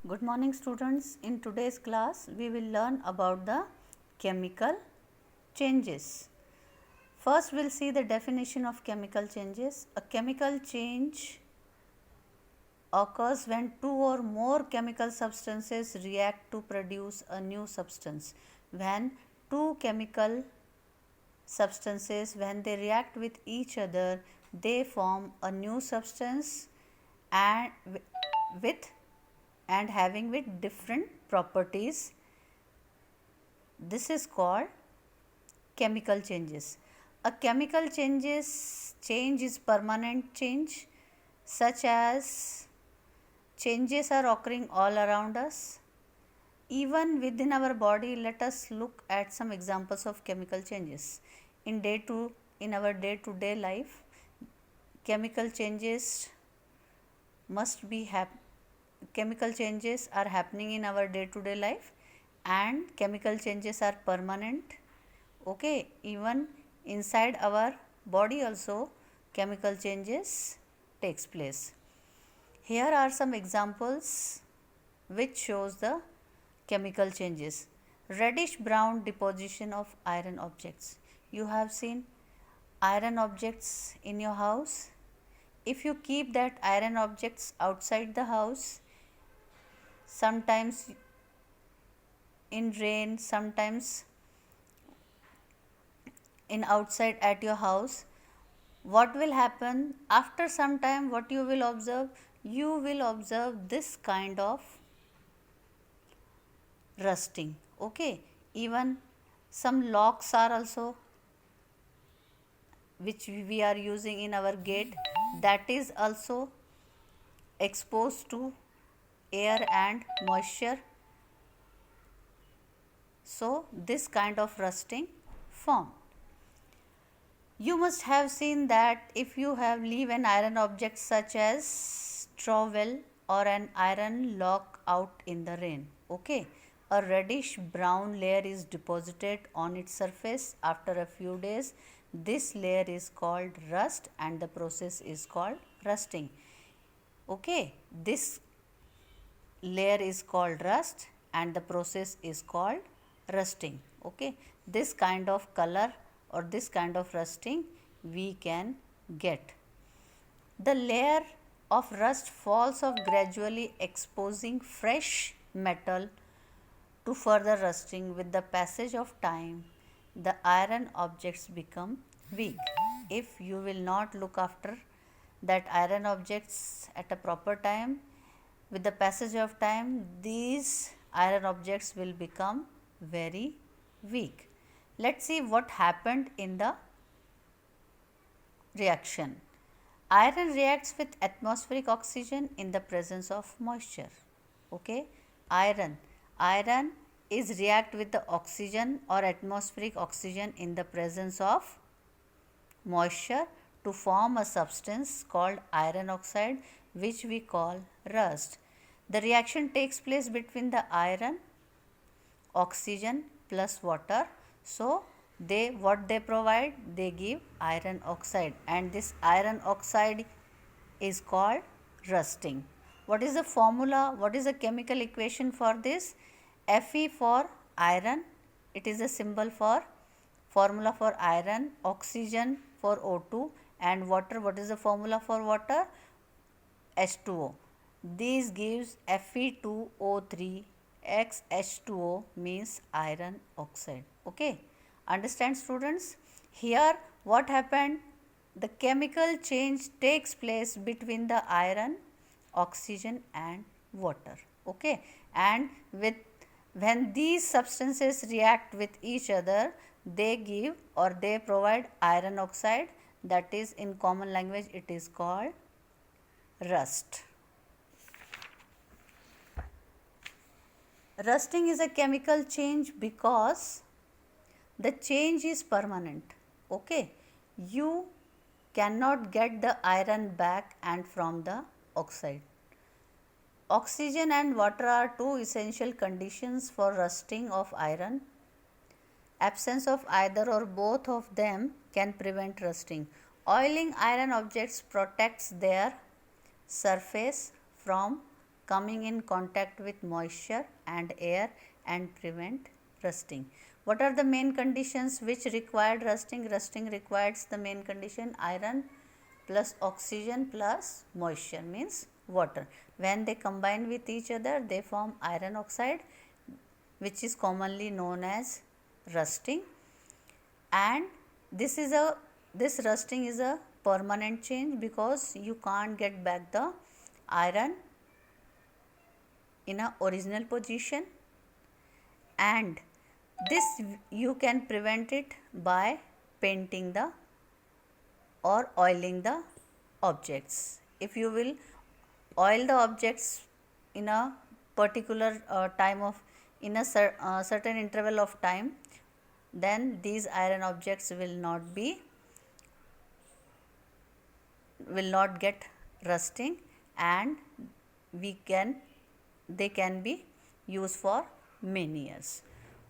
Good morning students. In today's class we will learn about the chemical changes. First we'll see the definition of chemical changes. A chemical change occurs when two or more chemical substances react to produce a new substance. When two chemical substances, when they react with each other, they form a new substance and having with different properties. This is called chemical changes. A chemical change is permanent change, such as changes are occurring all around us. Even within our body, let us look at some examples of chemical changes. In our day-to-day life, chemical changes are happening in our day-to-day life, and chemical changes are permanent. Okay, even inside our body also chemical changes takes place. Here are some examples which shows the chemical changes. Reddish brown deposition of iron objects. You have seen iron objects in your house. If you keep that iron objects outside the house, sometimes in rain, sometimes in outside at your house, what will happen after some time? What you will observe? You will observe this kind of rusting. Okay, even some locks are also which we are using in our gate, that is also exposed to air and moisture. So this kind of rusting form. You must have seen that if you have leave an iron object such as trowel or an iron lock out in the rain, okay, a reddish brown layer is deposited on its surface. After a few days, this layer is called rust and the process is called rusting. Okay, this layer is called rust and the process is called rusting. Okay, this kind of color or this kind of rusting we can get. The layer of rust falls off gradually, exposing fresh metal to further rusting. With the passage of time, the iron objects become weak. If you will not look after that iron objects at a proper time, with the passage of time, these iron objects will become very weak. Let's see what happened in the reaction. Iron reacts with atmospheric oxygen in the presence of moisture. Okay, iron is react with the oxygen or atmospheric oxygen in the presence of moisture to form a substance called iron oxide, which we call rust. The reaction takes place between the iron, oxygen plus water. So what they provide, they give iron oxide, and this iron oxide is called rusting. What is the formula? What is the chemical equation for this? Fe for iron, it is a formula for iron, oxygen for O2, and water. What is the formula for water? H2O. This gives Fe2O3 X H2O means iron oxide. Okay, understand students? Here what happened? The chemical change takes place between the iron, oxygen and water. Okay, and when these substances react with each other, they give or they provide iron oxide, that is in common language it is called rust. Rusting is a chemical change because the change is permanent. Okay, you cannot get the iron back and from the oxide. Oxygen and water are two essential conditions for rusting of iron. Absence of either or both of them can prevent rusting. Oiling iron objects protects their surface from coming in contact with moisture and air and prevent rusting. What are the main conditions which required rusting? Rusting requires the main condition iron plus oxygen plus moisture, means water. When they combine with each other, they form iron oxide, which is commonly known as rusting. And this rusting is a permanent change, because you can't get back the iron in a original position, and this you can prevent it by painting the or oiling the objects. If you will oil the objects in a particular time of in a certain interval of time, then these iron objects will not get rusting, and they can be used for many years.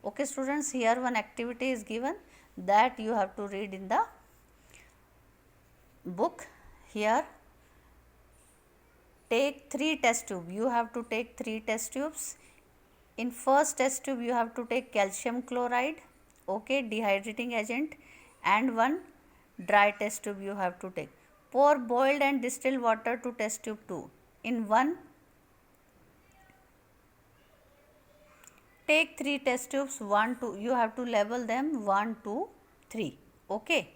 Okay students, here one activity is given that you have to read in the book. Here take 3 test tube. You have to take 3 test tubes. In first test tube you have to take calcium chloride, okay, dehydrating agent, and one dry test tube you have to take. Pour boiled and distilled water to test tube 2. In one, take 3 test tubes, 1, 2, you have to label them 1, 2, 3, okay.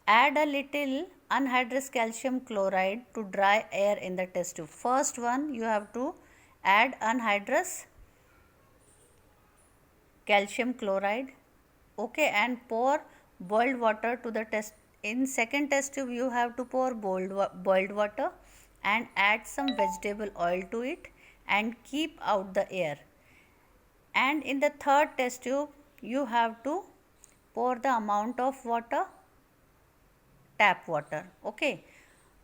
Add a little anhydrous calcium chloride to dry air in the test tube. First one, you have to add anhydrous calcium chloride, okay, and pour boiled water to the test. In second test tube you have to pour boiled water and add some vegetable oil to it and keep out the air. And in the third test tube you have to pour the amount of water, tap water, okay.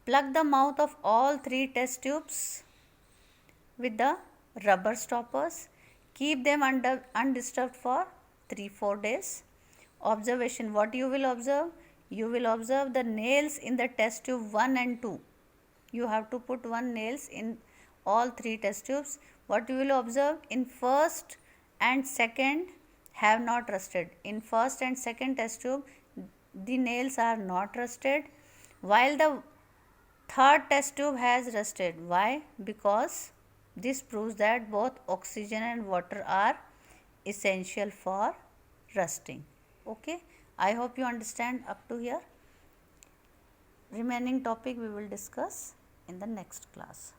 Plug the mouth of all 3 test tubes with the rubber stoppers. Keep them undisturbed for 3-4 days. Observation, what you will observe? You will observe the nails in the test tube 1 and 2. You have to put 1 nails in all 3 test tubes. What you will observe? In first and second have not rusted. In first and second test tube the nails are not rusted, while the third test tube has rusted. Why? Because this proves that both oxygen and water are essential for rusting. Okay, I hope you understand up to here. Remaining topic we will discuss in the next class.